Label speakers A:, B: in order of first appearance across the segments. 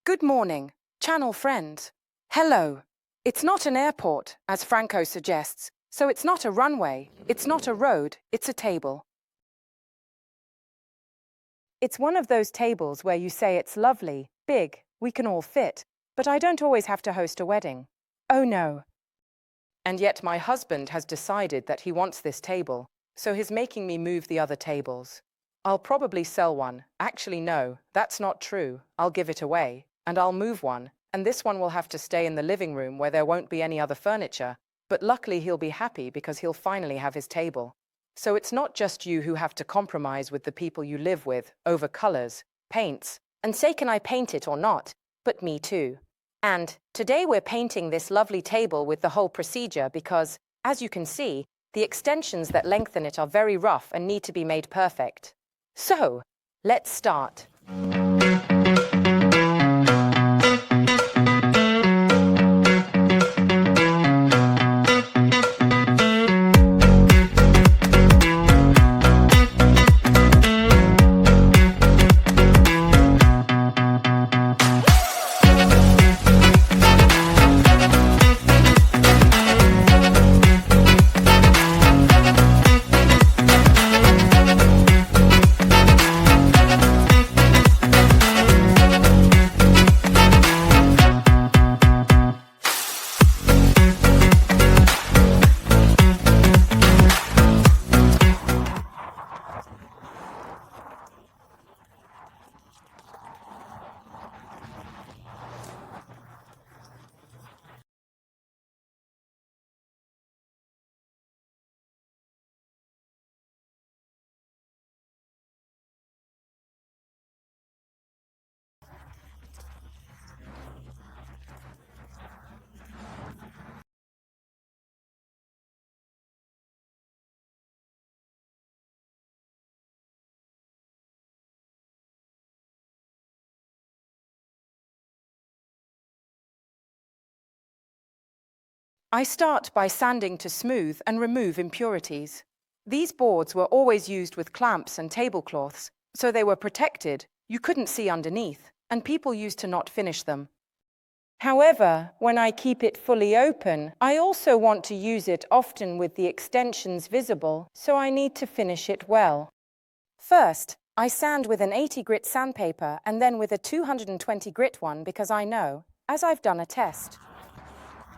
A: Good morning, channel friends. Hello. It's not an airport, as Franco suggests, so it's not a runway, it's not a road, it's a table. It's one of those tables where you say it's lovely, big, we can all fit, but I don't always have to host a wedding. Oh no. And yet my husband has decided that he wants this table, so he's making me move the other tables. I'll probably sell one. Actually, no, that's not true. I'll give it away. And I'll move one, and this one will have to stay in the living room where there won't be any other furniture, but luckily he'll be happy because he'll finally have his table. So it's not just you who have to compromise with the people you live with over colors, paints, and say can I paint it or not, but me too. And today we're painting this lovely table with the whole procedure because, as you can see, the extensions that lengthen it are very rough and need to be made perfect. So, let's start. I start by sanding to smooth and remove impurities. These boards were always used with clamps and tablecloths, so they were protected, you couldn't see underneath, and people used to not finish them. However, when I keep it fully open, I also want to use it often with the extensions visible, so I need to finish it well. First, I sand with an 80 grit sandpaper and then with a 220 grit one because I know, as I've done a test.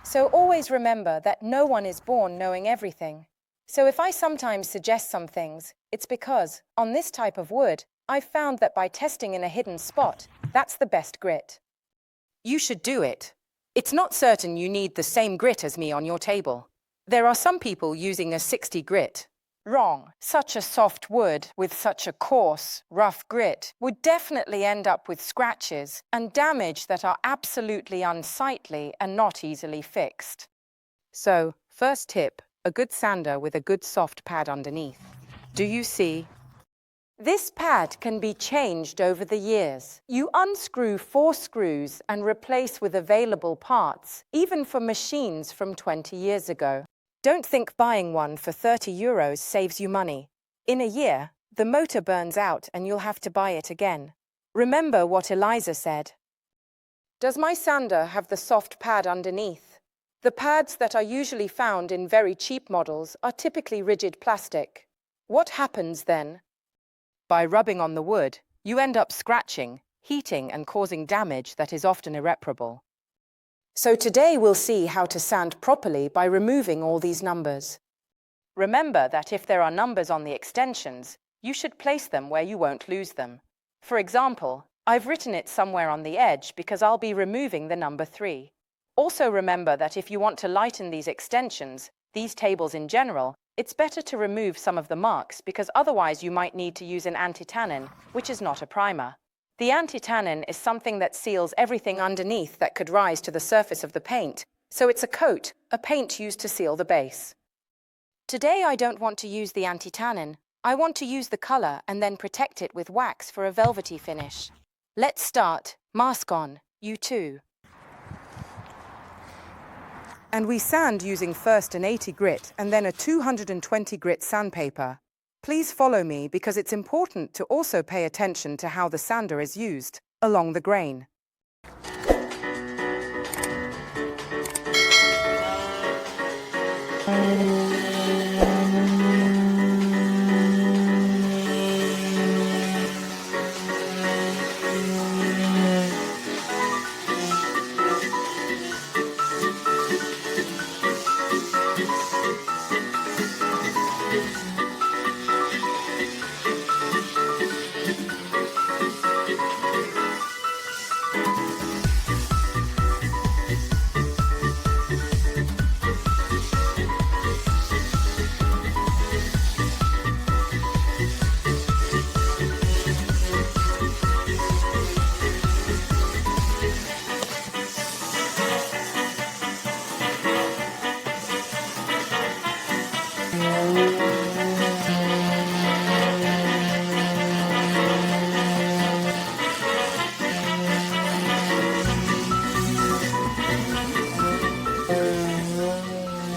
A: So always remember that no one is born knowing everything. So if I sometimes suggest some things, it's because, on this type of wood, I've found that by testing in a hidden spot, that's the best grit. You should do it. It's not certain you need the same grit as me on your table. There are some people using a 60 grit. Wrong. Such a soft wood with such a coarse, rough grit would definitely end up with scratches and damage that are absolutely unsightly and not easily fixed. So, first tip, a good sander with a good soft pad underneath. Do you see? This pad can be changed over the years. You unscrew 4 screws and replace with available parts, even for machines from 20 years ago. Don't think buying one for €30 saves you money. In a year, the motor burns out and you'll have to buy it again. Remember what Elisa said. Does my sander have the soft pad underneath? The pads that are usually found in very cheap models are typically rigid plastic. What happens then? By rubbing on the wood, you end up scratching, heating, and causing damage that is often irreparable. So today we'll see how to sand properly by removing all these numbers. Remember that if there are numbers on the extensions, you should place them where you won't lose them. For example, I've written it somewhere on the edge because I'll be removing the number 3. Also remember that if you want to lighten these extensions, these tables in general, it's better to remove some of the marks because otherwise you might need to use an anti-tannin, which is not a primer. The anti-tannin is something that seals everything underneath that could rise to the surface of the paint, so it's a coat, a paint used to seal the base. Today I don't want to use the anti-tannin. I want to use the color and then protect it with wax for a velvety finish. Let's start. Mask on. You too. And we sand using first an 80 grit and then a 220 grit sandpaper. Please follow me because it's important to also pay attention to how the sander is used, along the grain.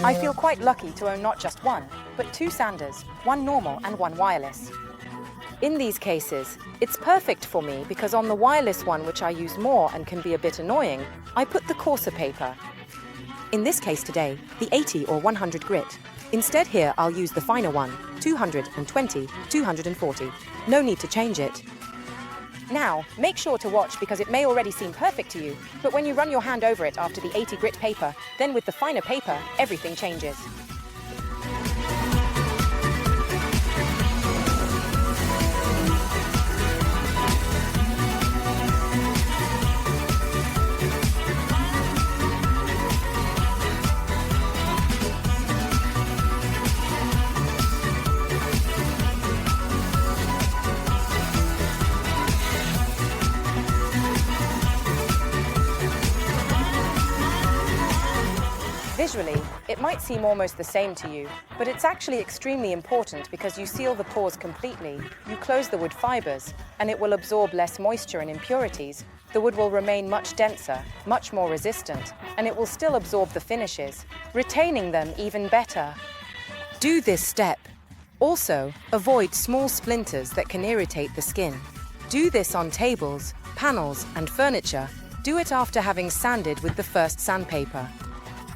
A: I feel quite lucky to own not just one, but two sanders, one normal and one wireless. In these cases, it's perfect for me because on the wireless one, which I use more and can be a bit annoying, I put the coarser paper. In this case today, the 80 or 100 grit. Instead here, I'll use the finer one, 220, 240. No need to change it. Now, make sure to watch because it may already seem perfect to you, but when you run your hand over it after the 80 grit paper, then with the finer paper, everything changes. Visually, it might seem almost the same to you, but it's actually extremely important because you seal the pores completely, you close the wood fibers, and it will absorb less moisture and impurities. The wood will remain much denser, much more resistant, and it will still absorb the finishes, retaining them even better. Do this step. Also, avoid small splinters that can irritate the skin. Do this on tables, panels, and furniture. Do it after having sanded with the first sandpaper.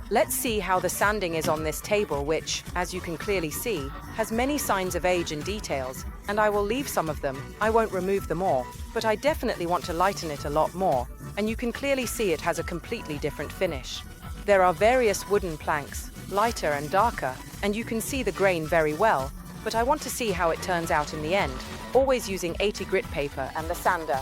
A: Let's see how the sanding is on this table, which, as you can clearly see, has many signs of age and details, and I will leave some of them. I won't remove them all, but I definitely want to lighten it a lot more, and you can clearly see it has a completely different finish. There are various wooden planks, lighter and darker, and you can see the grain very well, but I want to see how it turns out in the end, always using 80 grit paper and the sander.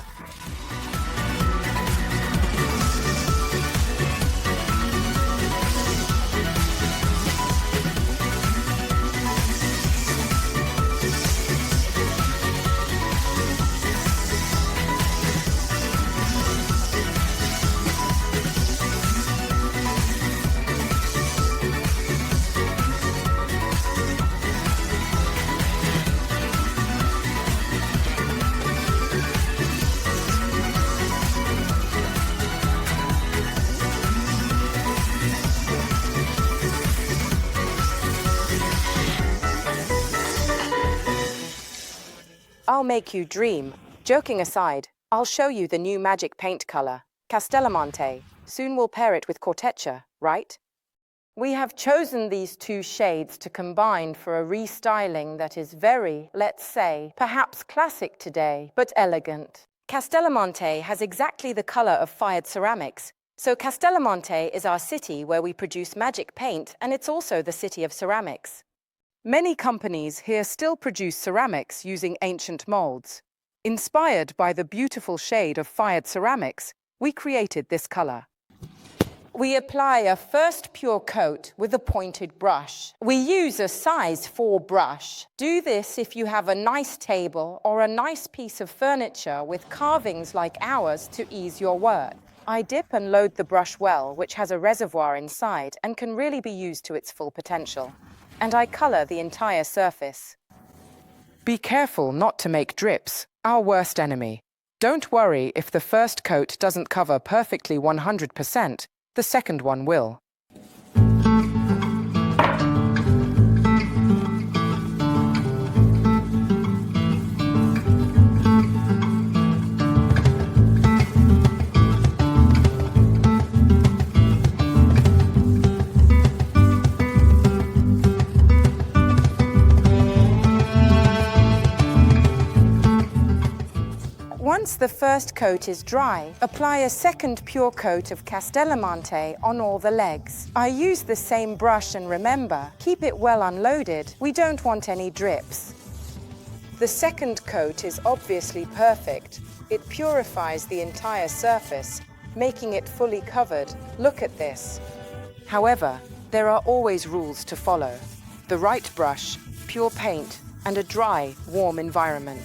A: I'll make you dream. Joking aside, I'll show you the new magic paint color, Castellamonte. Soon we'll pair it with Corteccia, right? We have chosen these two shades to combine for a restyling that is very, let's say, perhaps classic today, but elegant. Castellamonte has exactly the color of fired ceramics. So Castellamonte is our city where we produce magic paint, and it's also the city of ceramics. Many companies here still produce ceramics using ancient molds. Inspired by the beautiful shade of fired ceramics, we created this color. We apply a first pure coat with a pointed brush. We use a size 4 brush. Do this if you have a nice table or a nice piece of furniture with carvings like ours to ease your work. I dip and load the brush well, which has a reservoir inside and can really be used to its full potential. And I color the entire surface. Be careful not to make drips, our worst enemy. Don't worry if the first coat doesn't cover perfectly 100%, the second one will. Once the first coat is dry, apply a second pure coat of Castellamonte on all the legs. I use the same brush and remember, keep it well unloaded. We don't want any drips. The second coat is obviously perfect. It purifies the entire surface, making it fully covered. Look at this. However, there are always rules to follow. The right brush, pure paint, and a dry, warm environment.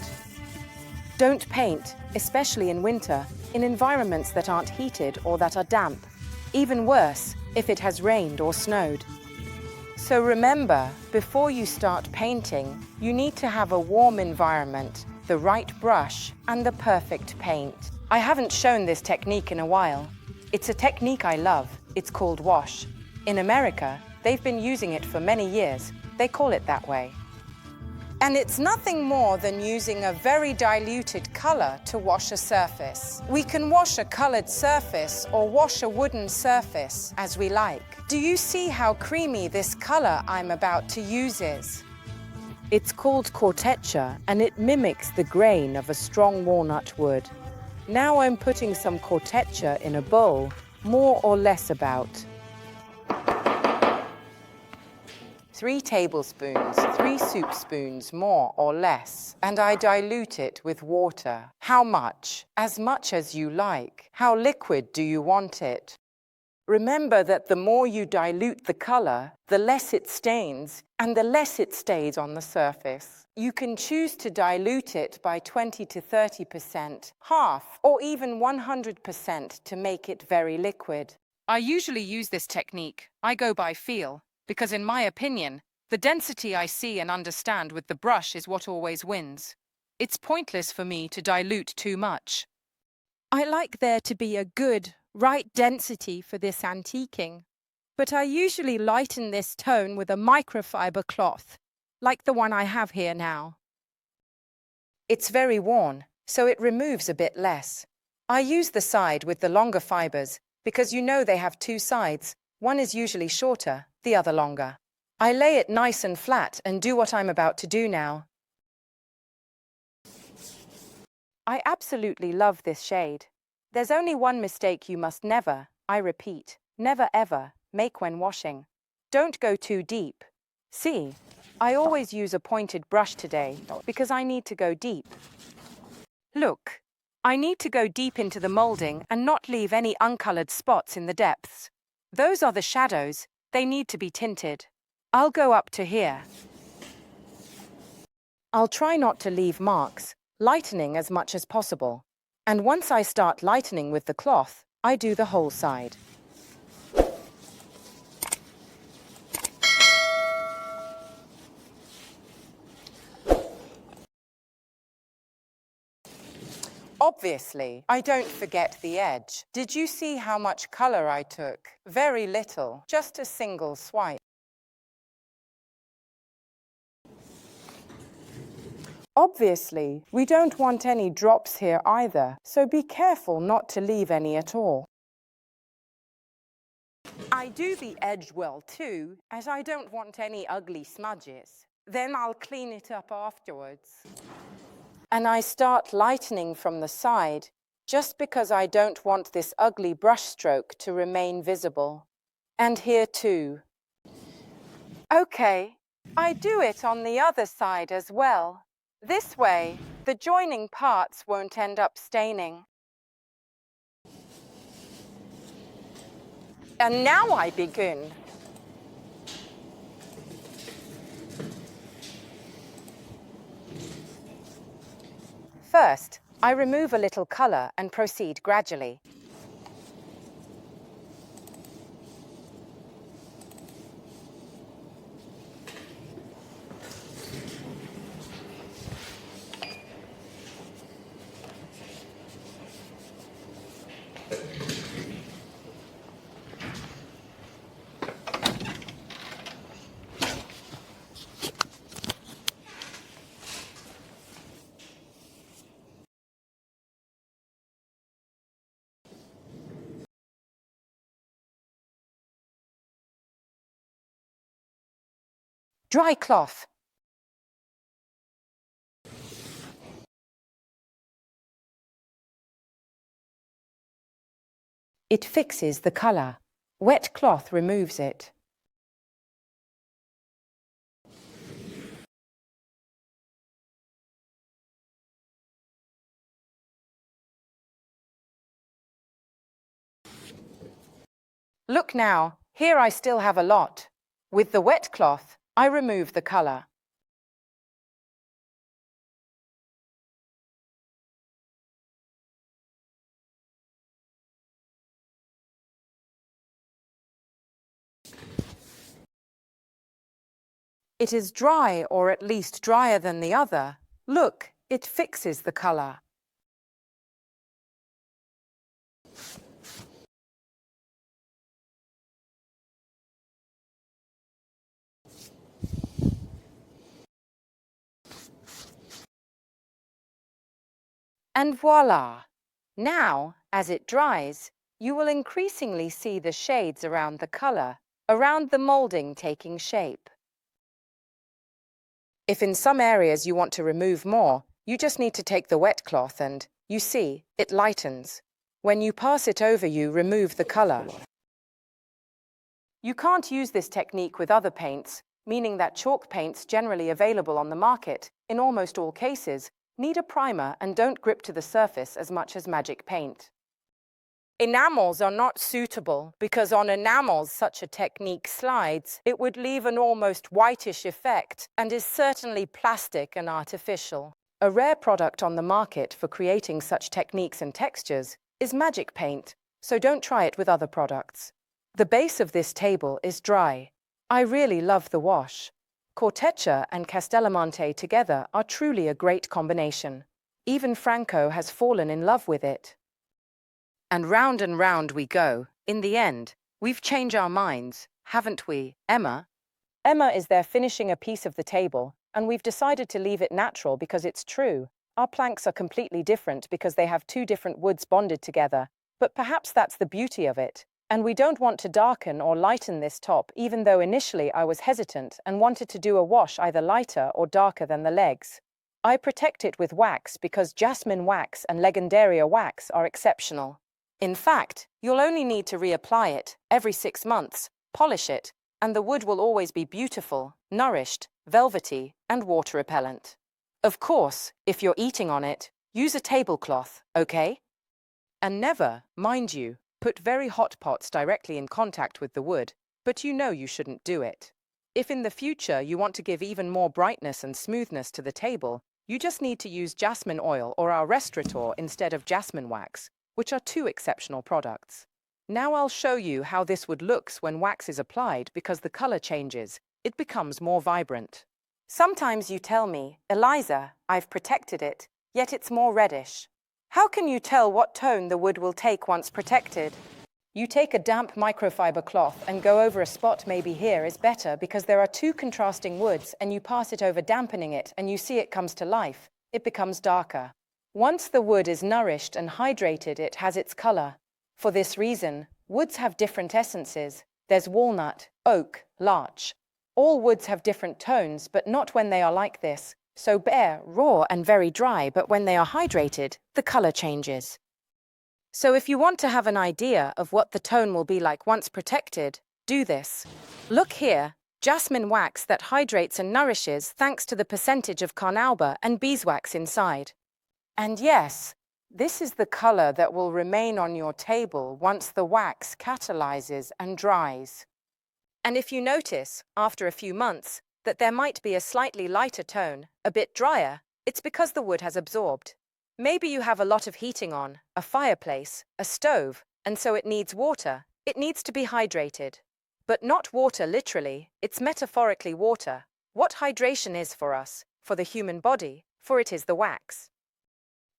A: Don't paint, especially in winter, in environments that aren't heated or that are damp. Even worse, if it has rained or snowed. So remember, before you start painting, you need to have a warm environment, the right brush, and the perfect paint. I haven't shown this technique in a while. It's a technique I love. It's called wash. In America, They've been using it for many years. They call it that way. And it's nothing more than using a very diluted color to wash a surface. We can wash a colored surface or wash a wooden surface as we like. Do you see how creamy this color I'm about to use is? It's called Corteccia, and it mimics the grain of a strong walnut wood. Now I'm putting some Corteccia in a bowl, more or less about 3 tablespoons, 3 soup spoons, more or less, and I dilute it with water. How much? As much as you like. How liquid do you want it? Remember that the more you dilute the color, the less it stains and the less it stays on the surface. You can choose to dilute it by 20 to 30%, half, or even 100% to make it very liquid. I usually use this technique. I go by feel. Because in my opinion, the density I see and understand with the brush is what always wins. It's pointless for me to dilute too much. I like there to be a good, right density for this antiquing, but I usually lighten this tone with a microfiber cloth, like the one I have here now. It's very worn, so it removes a bit less. I use the side with the longer fibers because you know they have 2 sides. One is usually shorter, the other longer. I lay it nice and flat and do what I'm about to do now. I absolutely love this shade. There's only one mistake you must never, I repeat, never ever, make when washing. Don't go too deep. See, I always use a pointed brush today because I need to go deep. Look, I need to go deep into the molding and not leave any uncolored spots in the depths. Those are the shadows. They need to be tinted. I'll go up to here. I'll try not to leave marks, lightening as much as possible. And once I start lightening with the cloth, I do the whole side. Obviously, I don't forget the edge. Did you see how much color I took? Very little, just a single swipe. Obviously, we don't want any drops here either, so be careful not to leave any at all. I do the edge well too, as I don't want any ugly smudges. Then I'll clean it up afterwards. And I start lightening from the side, just because I don't want this ugly brush stroke to remain visible. And here too. Okay, I do it on the other side as well. This way, the joining parts won't end up staining. And now I begin. First, I remove a little color and proceed gradually. Dry cloth. It fixes the color. Wet cloth removes it. Look now, here I still have a lot. With the wet cloth, I remove the color. It is dry, or at least drier than the other. Look, it fixes the color. And voila! Now, as it dries, you will increasingly see the shades around the color, around the molding taking shape. If in some areas you want to remove more, you just need to take the wet cloth and, you see, it lightens. When you pass it over, you remove the color. You can't use this technique with other paints, meaning that chalk paints generally available on the market, in almost all cases, need a primer and don't grip to the surface as much as Magic Paint. Enamels are not suitable because on enamels such a technique slides, it would leave an almost whitish effect and is certainly plastic and artificial. A rare product on the market for creating such techniques and textures is Magic Paint, so don't try it with other products. The base of this table is dry. I really love the wash. Corteccia and Castellamonte together are truly a great combination. Even Franco has fallen in love with it. And round we go. In the end, we've changed our minds, haven't we, Emma? Emma is there finishing a piece of the table, and we've decided to leave it natural because it's true. Our planks are completely different because they have two different woods bonded together, but perhaps that's the beauty of it. And we don't want to darken or lighten this top, even though initially I was hesitant and wanted to do a wash either lighter or darker than the legs. I protect it with wax because Jasmine Wax and Legendaria Wax are exceptional. In fact, you'll only need to reapply it every 6 months, polish it, and the wood will always be beautiful, nourished, velvety, and water repellent. Of course, if you're eating on it, use a tablecloth, okay? And never, mind you, put very hot pots directly in contact with the wood, but you know you shouldn't do it. If in the future you want to give even more brightness and smoothness to the table, you just need to use jasmine oil or our Restauratore instead of Jasmine Wax, which are two exceptional products. Now I'll show you how this wood looks when wax is applied because the color changes. It becomes more vibrant. Sometimes you tell me, Elisa, I've protected it, yet it's more reddish. How can you tell what tone the wood will take once protected? You take a damp microfiber cloth and go over a spot maybe here is better because there are two contrasting woods and you pass it over dampening it and you see it comes to life. It becomes darker. Once the wood is nourished and hydrated, it has its color. For this reason, woods have different essences. There's walnut, oak, larch. All woods have different tones, but not when they are like this. So bare, raw, and very dry, but when they are hydrated, the color changes. So if you want to have an idea of what the tone will be like once protected, do this. Look here, jasmine wax that hydrates and nourishes thanks to the percentage of carnauba and beeswax inside. And yes, this is the color that will remain on your table once the wax catalyzes and dries. And if you notice, after a few months, that there might be a slightly lighter tone, a bit drier, it's because the wood has absorbed. Maybe you have a lot of heating on, a fireplace, a stove, and so it needs water. It needs to be hydrated. But not water literally, it's metaphorically water. What hydration is for us, for the human body, for it is the wax.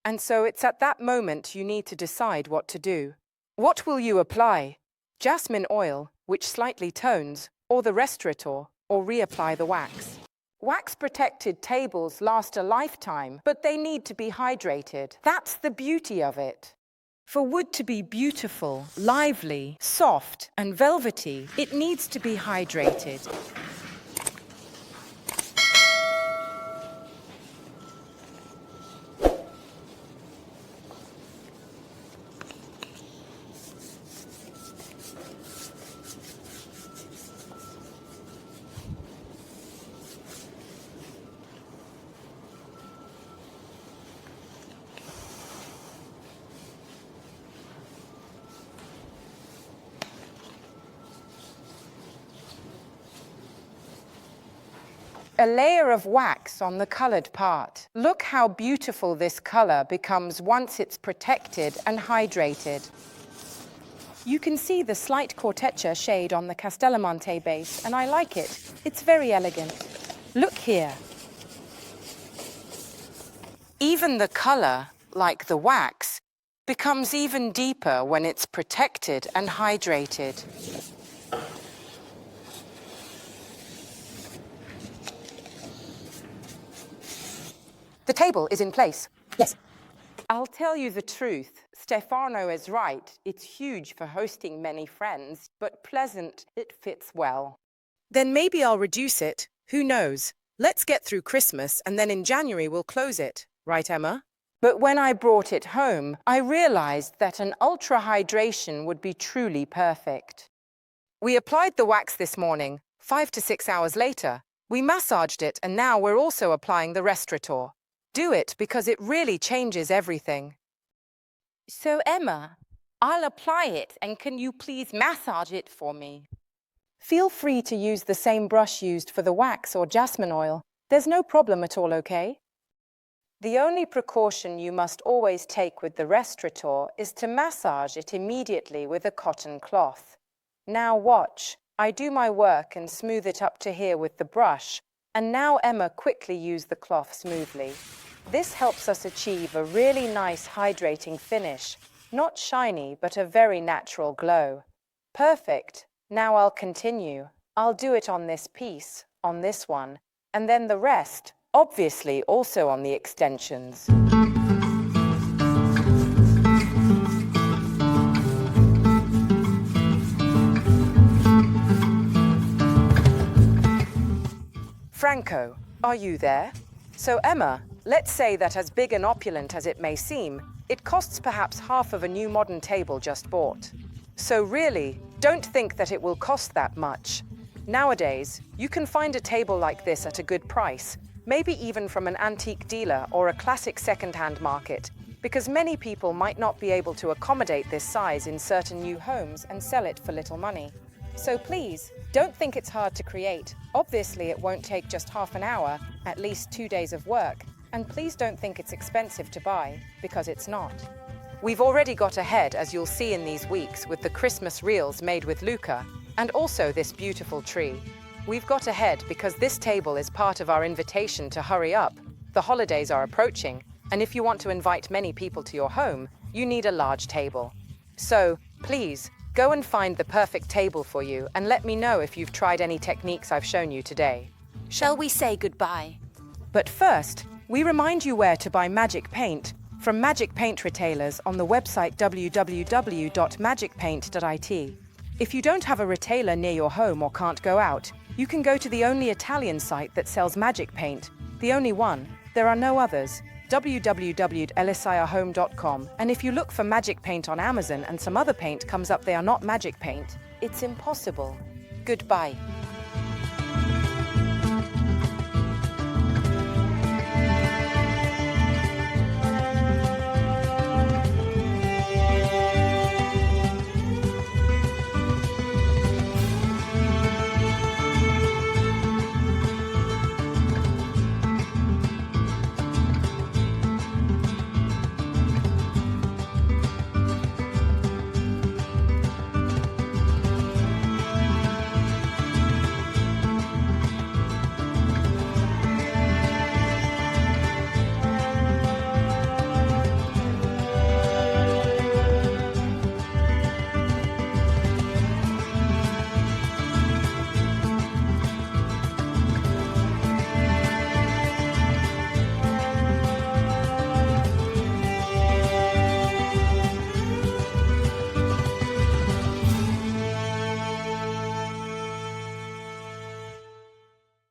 A: And so it's at that moment you need to decide what to do. What will you apply? Jasmine oil, which slightly tones, or the Restauratore, or reapply the wax. Wax-protected tables last a lifetime, but they need to be hydrated. That's the beauty of it. For wood to be beautiful, lively, soft, and velvety, it needs to be hydrated. A layer of wax on the colored part. Look how beautiful this color becomes once it's protected and hydrated. You can see the slight Corteccia shade on the Castellamonte base, and I like it. It's very elegant. Look here. Even the color, like the wax, becomes even deeper when it's protected and hydrated. The table is in place. Yes. I'll tell you the truth. Stefano is right. It's huge for hosting many friends, but pleasant. It fits well. Then maybe I'll reduce it. Who knows? Let's get through Christmas and then in January we'll close it. Right, Emma? But when I brought it home, I realized that an ultra hydration would be truly perfect. We applied the wax this morning. 5 to 6 hours later, we massaged it and now we're also applying the Restauratore. Do it because it really changes everything. So Emma, I'll apply it and can you please massage it for me? Feel free to use the same brush used for the wax or jasmine oil. There's no problem at all, okay? The only precaution you must always take with the Restauratore is to massage it immediately with a cotton cloth. Now watch. I do my work and smooth it up to here with the brush, and now Emma quickly used the cloth smoothly. This helps us achieve a really nice hydrating finish, not shiny but a very natural glow. Perfect. Now I'll continue. I'll do it on this piece, on this one, and then the rest, obviously also on the extensions. Franco, are you there? So Emma, let's say that as big and opulent as it may seem, it costs perhaps half of a new modern table just bought. So really, don't think that it will cost that much. Nowadays, you can find a table like this at a good price, maybe even from an antique dealer or a classic second-hand market, because many people might not be able to accommodate this size in certain new homes and sell it for little money. So please, don't think it's hard to create. Obviously, it won't take just half an hour, at least 2 days of work, and please don't think it's expensive to buy, because it's not. We've already got ahead, as you'll see in these weeks, with the Christmas reels made with Luca, and also this beautiful tree. We've got ahead because this table is part of our invitation to hurry up. The holidays are approaching, and if you want to invite many people to your home, you need a large table. So, please, go and find the perfect table for you and let me know if you've tried any techniques I've shown you today.
B: Shall we say goodbye?
A: But first, we remind you where to buy Magic Paint from Magic Paint retailers on the website www.magicpaint.it. If you don't have a retailer near your home or can't go out, you can go to the only Italian site that sells Magic Paint, the only one. There are no others. www.elisiahome.com, and if you look for Magic Paint on Amazon and some other paint comes up they are not Magic Paint, it's impossible. Goodbye.